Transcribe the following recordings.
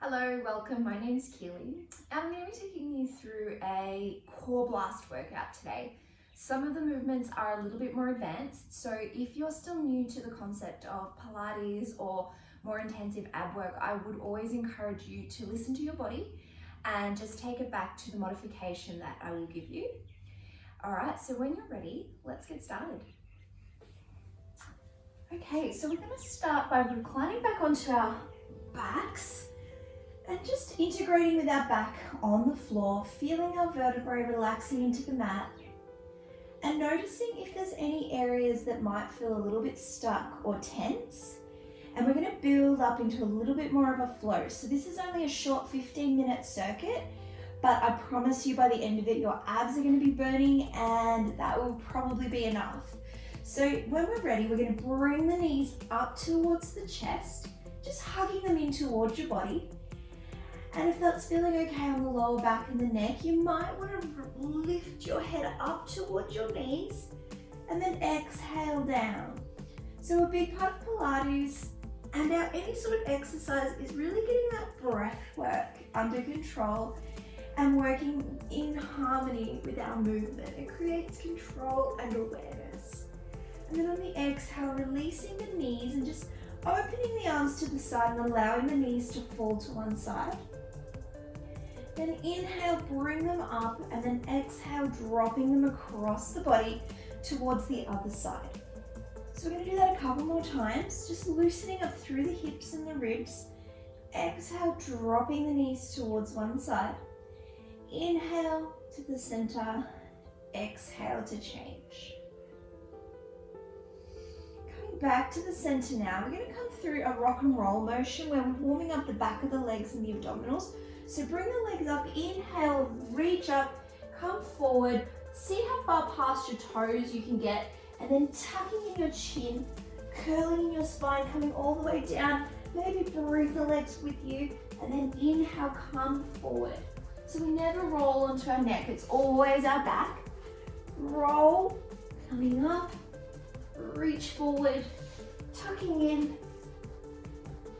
Hello, welcome. My name is Keely. I'm going to be taking you through a core blast workout today. Some of the movements are a little bit more advanced, so if you're still new to the concept of Pilates or more intensive ab work, I would always encourage you to listen to your body and just take it back to the modification that I will give you. All right, so when you're ready, let's get started. Okay, so we're going to start by reclining back onto our backs and just integrating with our back on the floor, feeling our vertebrae relaxing into the mat and noticing if there's any areas that might feel a little bit stuck or tense. And we're going to build up into a little bit more of a flow. So this is only a short 15-minute circuit, but I promise you by the end of it, your abs are going to be burning and that will probably be enough. So when we're ready, we're going to bring the knees up towards the chest, just hugging them in towards your body. And if that's feeling okay on the lower back and the neck, you might want to lift your head up towards your knees and then exhale down. So a big part of Pilates and any sort of exercise is really getting that breath work under control and working in harmony with our movement. It creates control and awareness. And then on the exhale, releasing the knees and just opening the arms to the side and allowing the knees to fall to one side. Then inhale, bring them up, and then exhale, dropping them across the body towards the other side. So we're going to do that a couple more times, just loosening up through the hips and the ribs. Exhale, dropping the knees towards one side. Inhale to the center, exhale to change. Coming back to the center now, we're going to come through a rock and roll motion where we're warming up the back of the legs and the abdominals. So bring the legs up, inhale, reach up, come forward, see how far past your toes you can get, and then tucking in your chin, curling in your spine, coming all the way down. Maybe bring the legs with you, and then inhale, come forward. So we never roll onto our neck, it's always our back. Roll, coming up, reach forward, tucking in,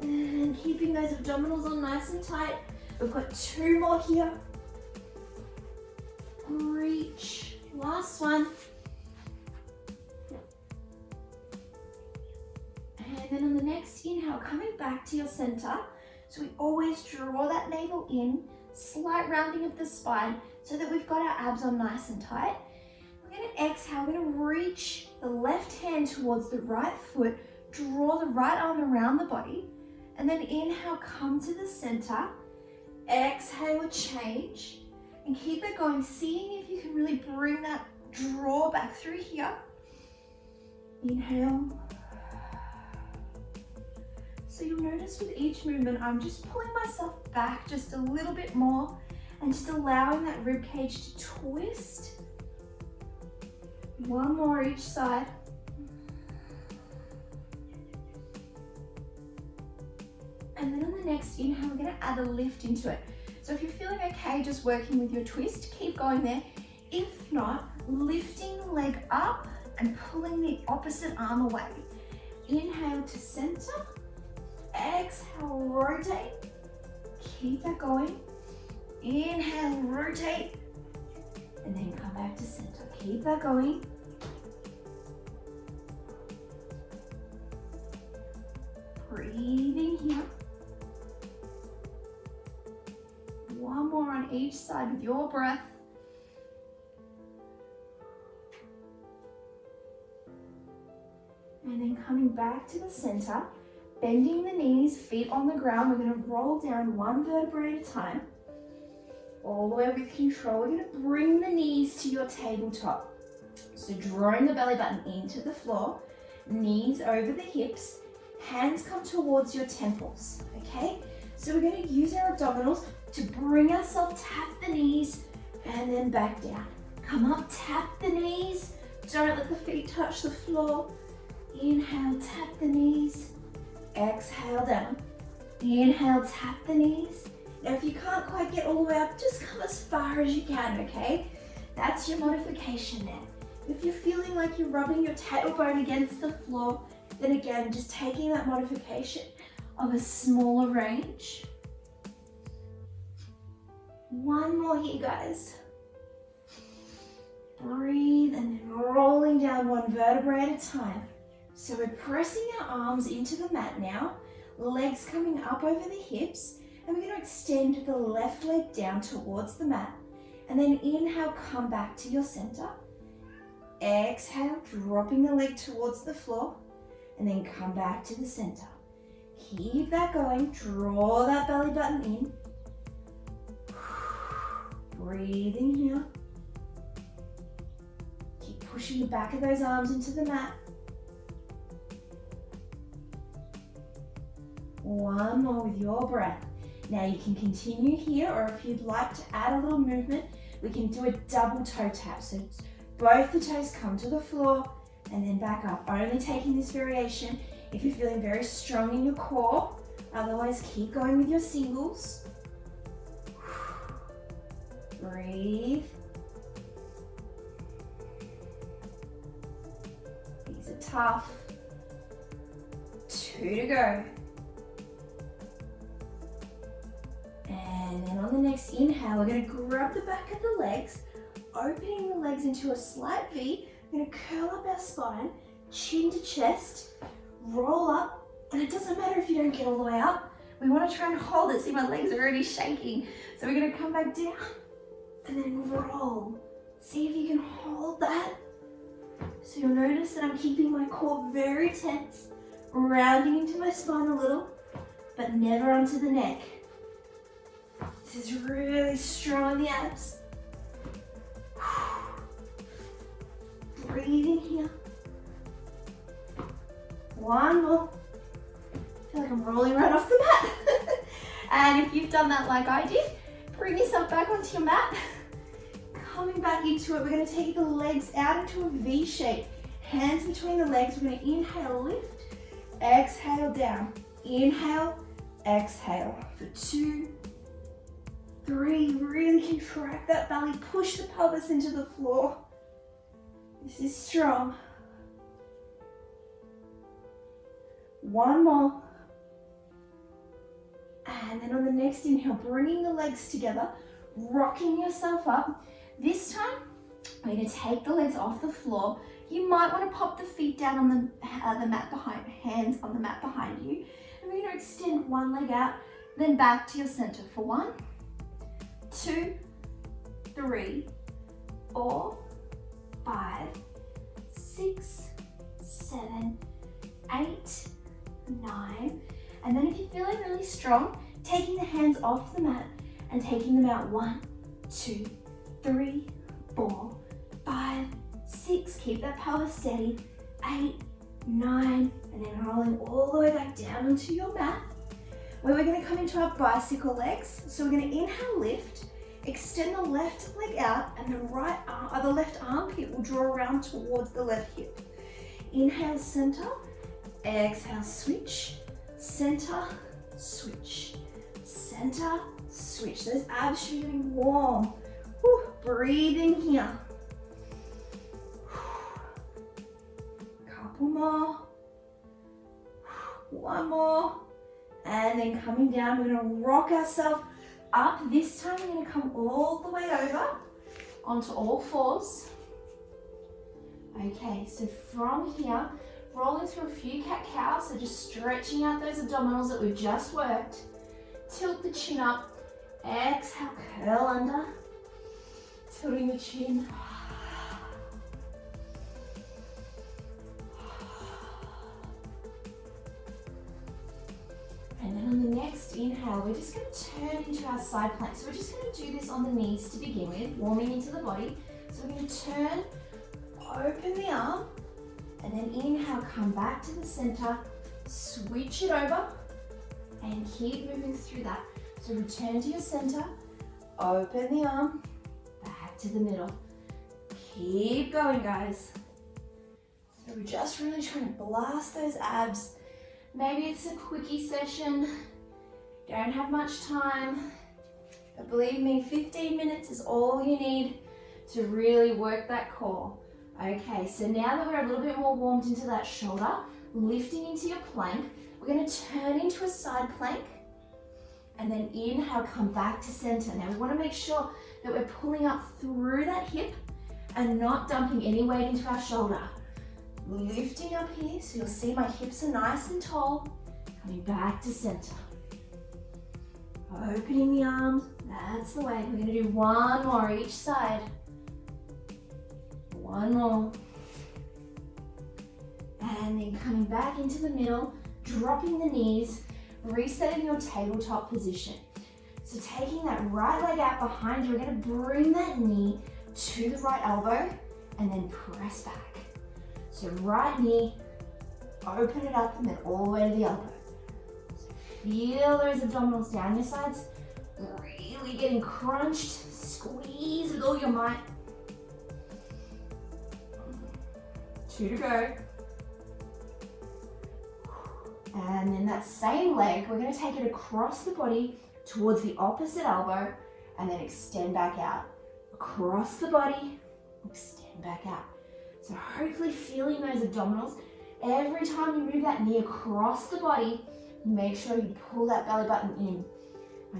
and keeping those abdominals on nice and tight. We've got two more here. Reach. Last one. And then on the next inhale, coming back to your center. So we always draw that navel in, slight rounding of the spine so that we've got our abs on nice and tight. We're going to exhale, we're going to reach the left hand towards the right foot, draw the right arm around the body, and then inhale, come to the center. Exhale, change, and keep it going, seeing if you can really bring that draw back through here. Inhale. So you'll notice with each movement, I'm just pulling myself back just a little bit more and just allowing that rib cage to twist. One more each side. And then on the next inhale, we're going to add a lift into it. So if you're feeling okay just working with your twist, keep going there. If not, lifting the leg up and pulling the opposite arm away. Inhale to center. Exhale, rotate. Keep that going. Inhale, rotate. And then come back to center. Keep that going. Breathing here. One more on each side with your breath. And then coming back to the center, bending the knees, feet on the ground. We're going to roll down one vertebrae at a time. All the way with control. We're going to bring the knees to your tabletop. So drawing the belly button into the floor, knees over the hips, hands come towards your temples, okay? So we're going to use our abdominals to bring ourselves, tap the knees, and then back down. Come up, tap the knees. Don't let the feet touch the floor. Inhale, tap the knees. Exhale, down. Inhale, tap the knees. Now, if you can't quite get all the way up, just come as far as you can, okay? That's your modification there. If you're feeling like you're rubbing your tailbone against the floor, then again, just taking that modification of a smaller range. One more here, guys. Breathe and then rolling down one vertebrae at a time. So we're pressing our arms into the mat now, legs coming up over the hips, and we're going to extend the left leg down towards the mat. And then inhale, come back to your center. Exhale, dropping the leg towards the floor, and then come back to the center. Keep that going, draw that belly button in. Breathing here. Keep pushing the back of those arms into the mat. One more with your breath. Now you can continue here, or if you'd like to add a little movement, we can do a double toe tap. So both the toes come to the floor and then back up. Only taking this variation if you're feeling very strong in your core. Otherwise, keep going with your singles. Breathe. These are tough. 2 to go. And then on the next inhale, we're going to grab the back of the legs, opening the legs into a slight V. We're going to curl up our spine, chin to chest, roll up, and it doesn't matter if you don't get all the way up. We want to try and hold it. See, my legs are already shaking. So we're going to come back down and then roll. See if you can hold that. So you'll notice that I'm keeping my core very tense, rounding into my spine a little, but never onto the neck. This is really strong in the abs. Breathing here. One more. I feel like I'm rolling right off the mat. And if you've done that like I did, bring yourself back onto your mat. Coming back into it, we're going to take the legs out into a V shape. Hands between the legs. We're going to inhale, lift. Exhale, down. Inhale, exhale. For 2, 3, really contract that belly, push the pelvis into the floor. This is strong. One more. And then on the next inhale, bringing the legs together, rocking yourself up. This time, we're going to take the legs off the floor. You might want to pop the feet down on the mat behind, hands on the mat behind you. And we're going to extend one leg out, then back to your center for 1, 2, 3, 4, 5, 6, 7, 8, 9. And then if you're feeling really strong, taking the hands off the mat and taking them out 1, 2, 3, 4, 5, 6. Keep that pelvis steady. 8, 9, and then rolling all the way back down onto your mat, where we're going to come into our bicycle legs. So we're going to inhale, lift, extend the left leg out, and the left armpit will draw around towards the left hip. Inhale, center. Exhale, switch. Center, switch. Center, switch. Those abs should be getting warm. Whew. Breathing here. Couple more. One more. And then coming down, we're going to rock ourselves up. This time we're going to come all the way over onto all fours. Okay, so from here, rolling through a few cat-cows, so just stretching out those abdominals that we've just worked. Tilt the chin up. Exhale, curl under. Tilting the chin. And then on the next inhale, we're just going to turn into our side plank. So we're just going to do this on the knees to begin with, warming into the body. So we're going to turn, open the arm, and then inhale, come back to the center, switch it over, and keep moving through that. So return to your center, open the arm, back to the middle. Keep going, guys. So we're just really trying to blast those abs. Maybe it's a quickie session, don't have much time, but believe me, 15 minutes is all you need to really work that core. Okay, so now that we're a little bit more warmed into that shoulder, lifting into your plank, we're going to turn into a side plank. And then inhale, come back to center. Now we want to make sure that we're pulling up through that hip and not dumping any weight into our shoulder. Lifting up here, so you'll see my hips are nice and tall. Coming back to center. Opening the arms, that's the way. We're going to do one more each side. One more. And then coming back into the middle, dropping the knees, resetting your tabletop position. So taking that right leg out behind you, we're going to bring that knee to the right elbow and then press back. So right knee, open it up and then all the way to the elbow. So feel those abdominals down your sides, really getting crunched, squeeze with all your might. 2 to go. And then that same leg, we're going to take it across the body towards the opposite elbow and then extend back out. Across the body, extend back out. So hopefully feeling those abdominals. Every time you move that knee across the body, make sure you pull that belly button in.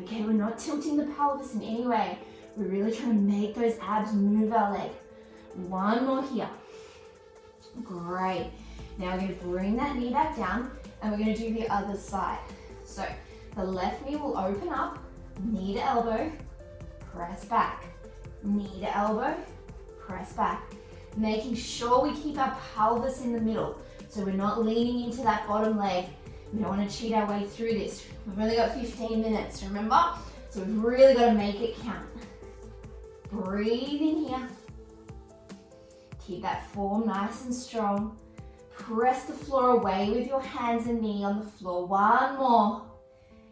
Okay, we're not tilting the pelvis in any way. We're really trying to make those abs move our leg. One more here. Great. Now we're going to bring that knee back down and we're going to do the other side. So the left knee will open up, knee to elbow, press back. Knee to elbow, press back. Making sure we keep our pelvis in the middle. So we're not leaning into that bottom leg. We don't want to cheat our way through this. We've only got 15 minutes, remember? So we've really got to make it count. Breathing here. Keep that form nice and strong. Press the floor away with your hands and knee on the floor. One more.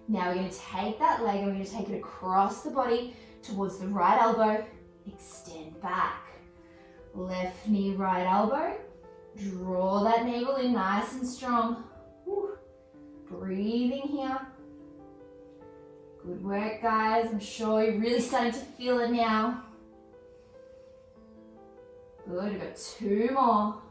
Now we're going to take that leg and we're going to take it across the body towards the right elbow. Extend back. Left knee, right elbow. Draw that navel in nice and strong. Woo. Breathing here. Good work, guys. I'm sure you're really starting to feel it now. Good, we've got 2 more.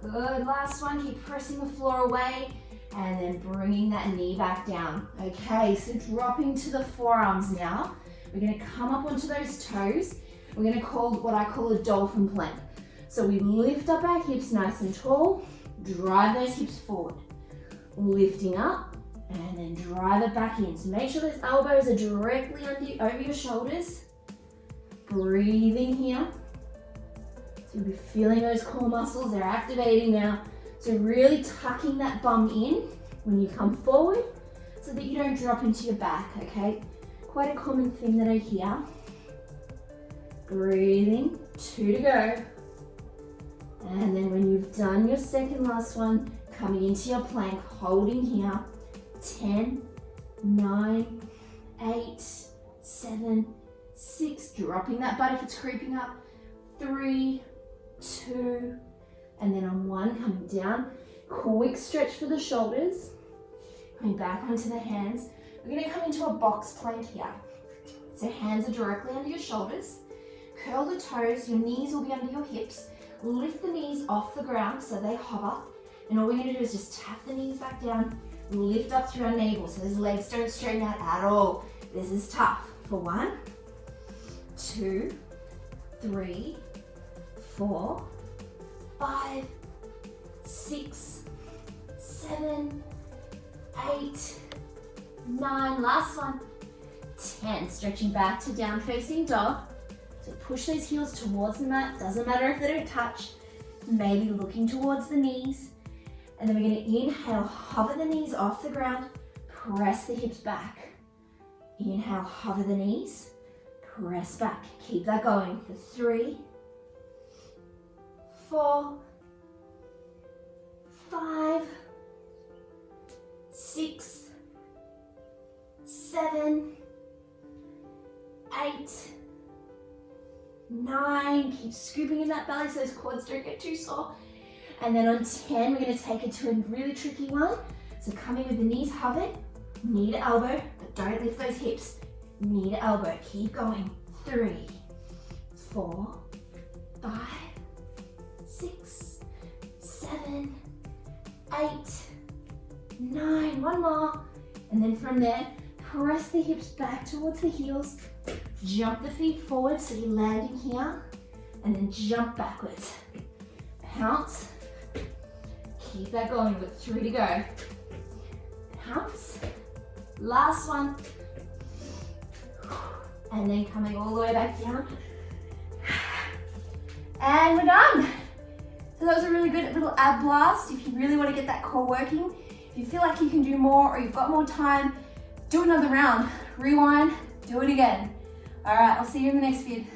Good, last one. Keep pressing the floor away and then bringing that knee back down. Okay, so dropping to the forearms now. We're going to come up onto those toes. We're going to call what I call a dolphin plank. So we lift up our hips nice and tall, drive those hips forward. Lifting up and then drive it back in. So make sure those elbows are directly over your shoulders. Breathing here. So you'll be feeling those core muscles, they're activating now. So really tucking that bum in when you come forward so that you don't drop into your back, okay? Quite a common thing that I hear. Breathing, 2 to go. And then when you've done your second last one, coming into your plank, holding here, 10, 9, 8, 7, 6, dropping that butt if it's creeping up, 3, 2, and then on 1, coming down, quick stretch for the shoulders, coming back onto the hands. We're going to come into a box plank here. So hands are directly under your shoulders, curl the toes, your knees will be under your hips, lift the knees off the ground so they hover, and all we're going to do is just tap the knees back down, lift up through our navel so those legs don't straighten out at all. This is tough. For 1, 2, 3, 4, 5, 6, 7, 8, 9, last one, 10. Stretching back to down facing dog. So push those heels towards the mat. Doesn't matter if they don't touch. Maybe looking towards the knees. And then we're going to inhale, hover the knees off the ground, press the hips back. Inhale, hover the knees, press back. Keep that going for 3, 4, 5, 6, 7, 8, 9. Keep scooping in that belly so those quads don't get too sore. And then on 10, we're going to take it to a really tricky one. So coming with the knees hovered, knee to elbow, but don't lift those hips. Knee to elbow, keep going. 3, 4, 5, 6, 7, 8, 9. One more. And then from there, press the hips back towards the heels. Jump the feet forward so you're landing here. And then jump backwards. Pounce. Keep that going with 3 to go. Pounce. Last one. And then coming all the way back down. And we're done. So that was a really good little ab blast. If you really want to get that core working, if you feel like you can do more or you've got more time, do another round. Rewind, do it again. All right, I'll see you in the next vid.